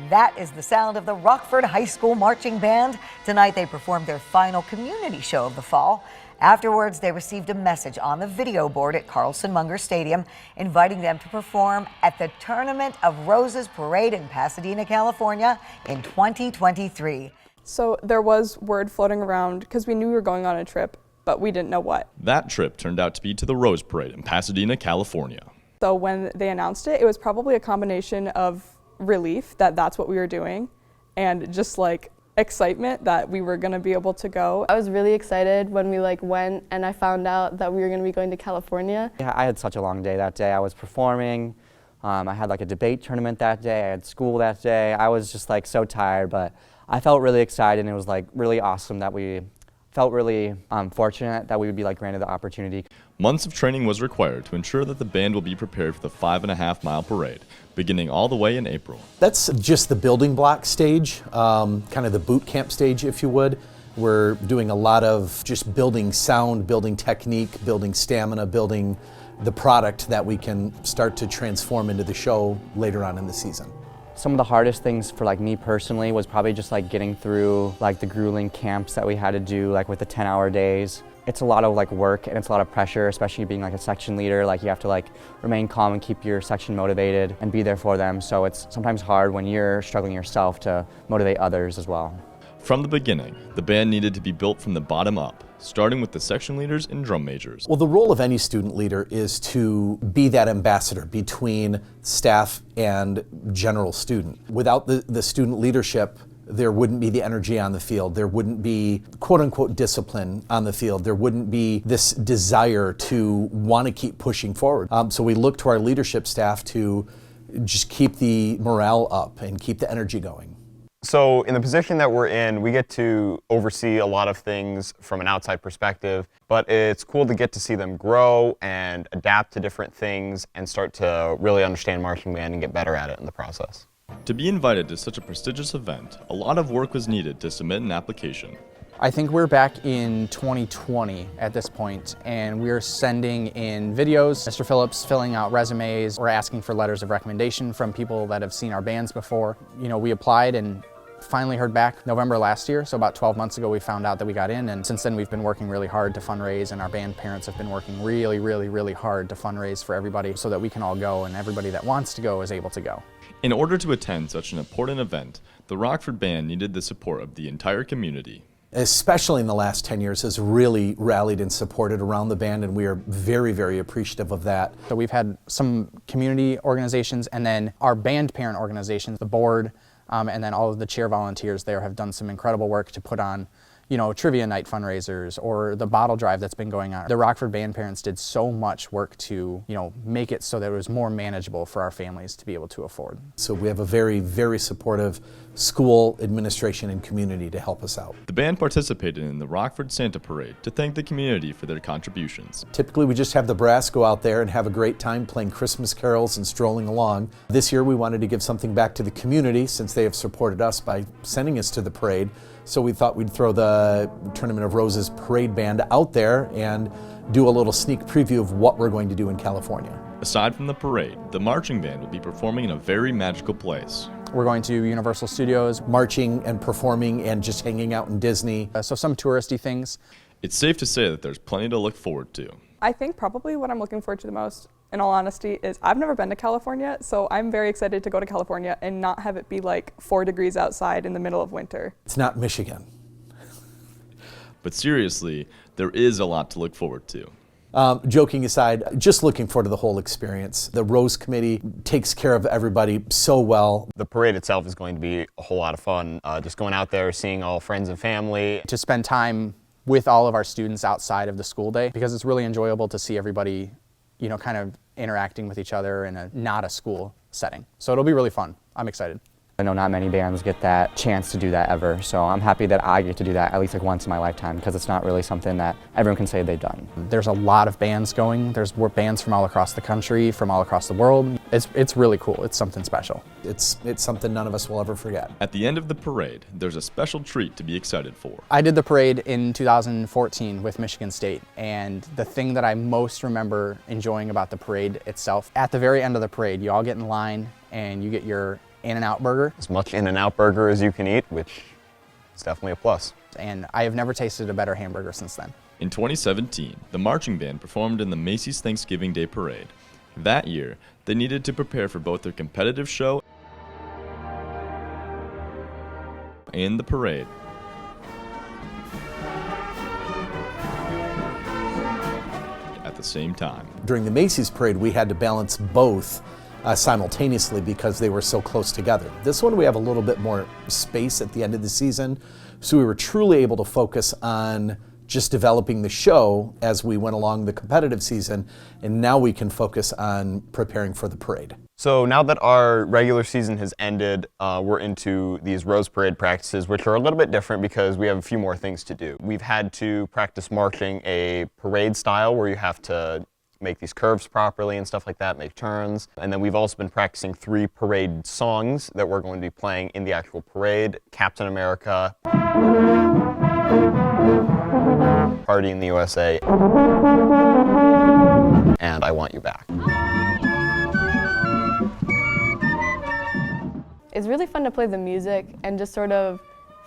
That is the sound of the Rockford High School Marching Band. Tonight they performed their final community show of the fall. Afterwards, they received a message on the video board at Carlson Munger Stadium inviting them to perform at the Tournament of Roses Parade in Pasadena, California in 2023. So there was word floating around because we knew we were going on a trip, but we didn't know what. That trip turned out to be to the Rose Parade in Pasadena, California. So when they announced it, it was probably a combination of relief that that's what we were doing and just like excitement that we were going to be able to go. I was really excited when we went and I found out that we were going to be going to California. Yeah, I had such a long day that day. I was performing. I had a debate tournament that day. I had school that day. I was just so tired, but I felt really excited, and it was really awesome that we felt really fortunate that we would be granted the opportunity. Months of training was required to ensure that the band will be prepared for the 5.5-mile parade, beginning all the way in April. That's just the building block stage, kind of the boot camp stage, if you would. We're doing a lot of just building sound, building technique, building stamina, building the product that we can start to transform into the show later on in the season. Some of the hardest things for me personally was probably just getting through the grueling camps that we had to do with the 10-hour days. It's a lot of work and it's a lot of pressure, especially being a section leader. You have to remain calm and keep your section motivated and be there for them. So it's sometimes hard when you're struggling yourself to motivate others as well. From the beginning, the band needed to be built from the bottom up, starting with the section leaders and drum majors. Well, the role of any student leader is to be that ambassador between staff and general student. Without the student leadership, there wouldn't be the energy on the field. There wouldn't be quote-unquote discipline on the field. There wouldn't be this desire to want to keep pushing forward. So we look to our leadership staff to just keep the morale up and keep the energy going. So in the position that we're in, we get to oversee a lot of things from an outside perspective, but it's cool to get to see them grow and adapt to different things and start to really understand marching band and get better at it in the process. To be invited to such a prestigious event, a lot of work was needed to submit an application. I think we're back in 2020 at this point, and we're sending in videos. Mr. Phillips filling out resumes. We're asking for letters of recommendation from people that have seen our bands before. We applied and finally heard back November last year, so about 12 months ago we found out that we got in, and since then we've been working really hard to fundraise, and our band parents have been working really hard to fundraise for everybody so that we can all go and everybody that wants to go is able to go. In order to attend such an important event, the Rockford band needed the support of the entire community. Especially in the last 10 years, has really rallied and supported around the band, and we are very appreciative of that. So we've had some community organizations, and then our band parent organizations, the board, and then all of the cheer volunteers there have done some incredible work to put on, trivia night fundraisers or the bottle drive that's been going on. The Rockford band parents did so much work to, make it so that it was more manageable for our families to be able to afford. So we have a very supportive school administration and community to help us out. The band participated in the Rockford Santa Parade to thank the community for their contributions. Typically we just have the brass go out there and have a great time playing Christmas carols and strolling along. This year we wanted to give something back to the community since they have supported us by sending us to the parade. So we thought we'd throw the Tournament of Roses parade band out there and do a little sneak preview of what we're going to do in California. Aside from the parade, the marching band will be performing in a very magical place. We're going to Universal Studios. Marching and performing and just hanging out in Disney. So some touristy things. It's safe to say that there's plenty to look forward to. I think probably what I'm looking forward to the most, in all honesty, is I've never been to California, so I'm very excited to go to California and not have it be 4 degrees outside in the middle of winter. It's not Michigan. But seriously, there is a lot to look forward to. Joking aside, just looking forward to the whole experience. The Rose Committee takes care of everybody so well. The parade itself is going to be a whole lot of fun. Just going out there, seeing all friends and family. To spend time with all of our students outside of the school day, because it's really enjoyable to see everybody, kind of interacting with each other in not a school setting. So it'll be really fun. I'm excited. I know not many bands get that chance to do that ever, so I'm happy that I get to do that at least once in my lifetime, because it's not really something that everyone can say they've done. There's a lot of bands going. There's bands from all across the country, from all across the world. It's really cool. It's something special. It's something none of us will ever forget. At the end of the parade, there's a special treat to be excited for. I did the parade in 2014 with Michigan State, and the thing that I most remember enjoying about the parade itself, at the very end of the parade, you all get in line and you get your In-N-Out burger, As much In-N-Out burger as you can eat, which is definitely a plus. and I have never tasted a better hamburger since then. In 2017, the marching band performed in the Macy's Thanksgiving Day Parade. That year, they needed to prepare for both their competitive show and the parade. At the same time. During the Macy's parade, we had to balance both simultaneously because they were so close together. This one, we have a little bit more space at the end of the season, so we were truly able to focus on just developing the show as we went along the competitive season, and now we can focus on preparing for the parade. So now that our regular season has ended, we're into these Rose Parade practices, which are a little bit different because we have a few more things to do. We've had to practice marching a parade style where you have to make these curves properly and stuff like that, make turns. And then we've also been practicing 3 parade songs that we're going to be playing in the actual parade. Captain America, Party in the USA, and I Want You Back. It's really fun to play the music and just sort of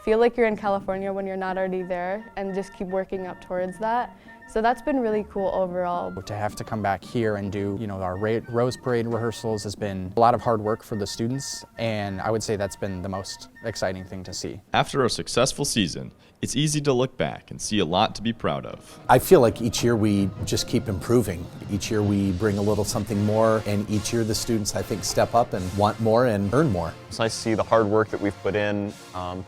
feel like you're in California when you're not already there and just keep working up towards that. So that's been really cool overall. To have to come back here and do, our Rose Parade rehearsals has been a lot of hard work for the students, and I would say that's been the most exciting thing to see. After a successful season, it's easy to look back and see a lot to be proud of. I feel like each year we just keep improving. Each year we bring a little something more, and each year the students, I think, step up and want more and earn more. It's nice to see the hard work that we've put in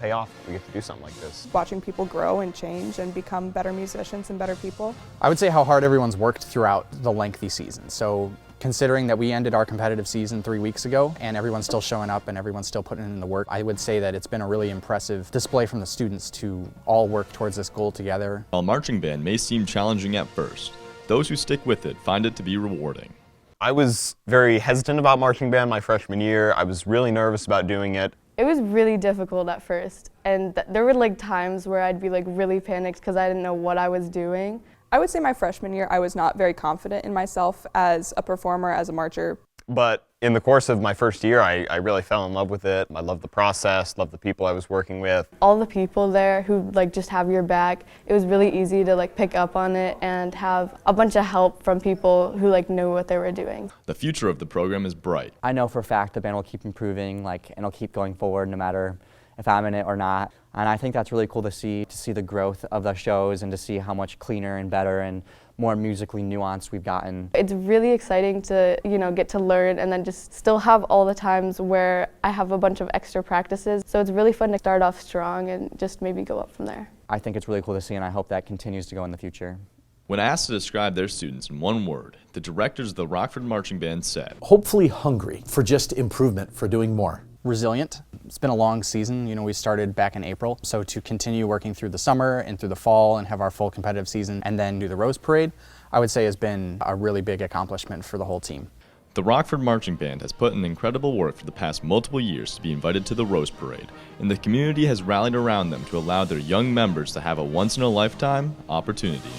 pay off. We get to do something like this. Watching people grow and change and become better musicians and better people. I would say how hard everyone's worked throughout the lengthy season. So considering that we ended our competitive season 3 weeks ago and everyone's still showing up and everyone's still putting in the work, I would say that it's been a really impressive display from the students to all work towards this goal together. While marching band may seem challenging at first, those who stick with it find it to be rewarding. I was very hesitant about marching band my freshman year. I was really nervous about doing it. It was really difficult at first, and there were times where I'd be really panicked because I didn't know what I was doing. I would say my freshman year, I was not very confident in myself as a performer, as a marcher. But in the course of my first year, I really fell in love with it. I loved the process, loved the people I was working with. All the people there who just have your back, it was really easy to pick up on it and have a bunch of help from people who knew what they were doing. The future of the program is bright. I know for a fact the band will keep improving, and it'll keep going forward no matter if I'm in it or not. And I think that's really cool to see the growth of the shows and to see how much cleaner and better and more musically nuanced we've gotten. It's really exciting to, get to learn and then just still have all the times where I have a bunch of extra practices. So it's really fun to start off strong and just maybe go up from there. I think it's really cool to see, and I hope that continues to go in the future. When asked to describe their students in one word, the directors of the Rockford Marching Band said, Hopefully hungry for just improvement, for doing more. Resilient. It's been a long season. We started back in April. So to continue working through the summer and through the fall and have our full competitive season and then do the Rose Parade, I would say has been a really big accomplishment for the whole team. The Rockford Marching Band has put in incredible work for the past multiple years to be invited to the Rose Parade, and the community has rallied around them to allow their young members to have a once-in-a-lifetime opportunity.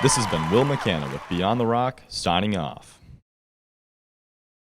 This has been Will McKanna with Beyond the Rock, signing off.